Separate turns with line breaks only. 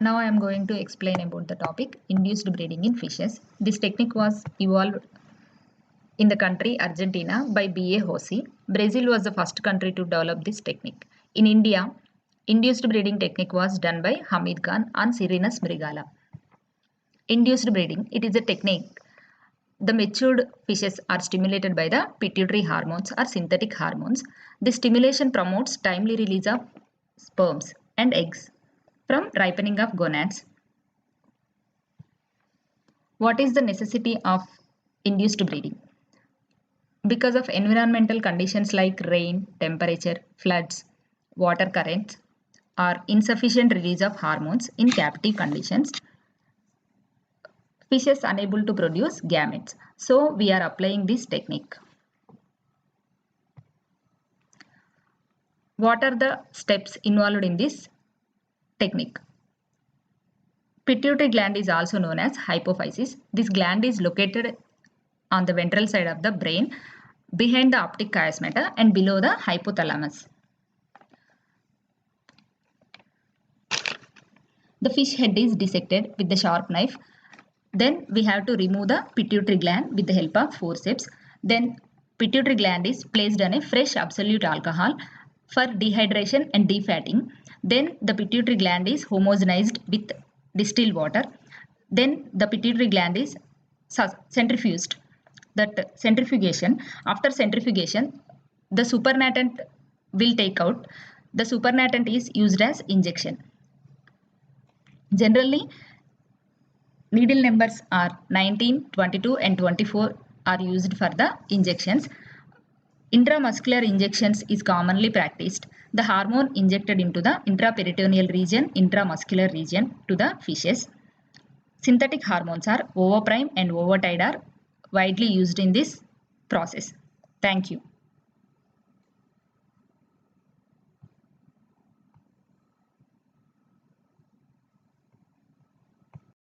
Now I am going to explain about the topic induced breeding in fishes. This technique was evolved in the country Argentina by B.A. Hosey. Brazil was the first country to develop this technique. In India, induced breeding technique was done by Hamid Khan and Sirinus Mrigala. Induced breeding, it is a technique. The matured fishes are stimulated by the pituitary hormones or synthetic hormones. This stimulation promotes timely release of sperms and eggs from ripening of gonads. What is the necessity of induced breeding? Because of environmental conditions like rain, temperature, floods, water currents, or insufficient release of hormones in captive conditions, fishes unable to produce gametes. So we are applying this technique. What are the steps involved in this technique? Pituitary gland is also known as hypophysis. This gland is located on the ventral side of the brain, behind the optic chiasmata and below the hypothalamus. The fish head is dissected with the sharp knife. Then we have to remove the pituitary gland with the help of forceps. Then pituitary gland is placed on a fresh absolute alcohol for dehydration and defatting. Then the pituitary gland is homogenized with distilled water. Then the pituitary gland is centrifuged. That centrifugation, after centrifugation, the supernatant will take out. The supernatant is used as injection. Generally, needle numbers are 19, 22 and 24 are used for the injections. Intramuscular injections is commonly practiced. The hormone injected into the intraperitoneal region, intramuscular region to the fishes. Synthetic hormones are ovoprime and ovotide are widely used in this process. Thank you.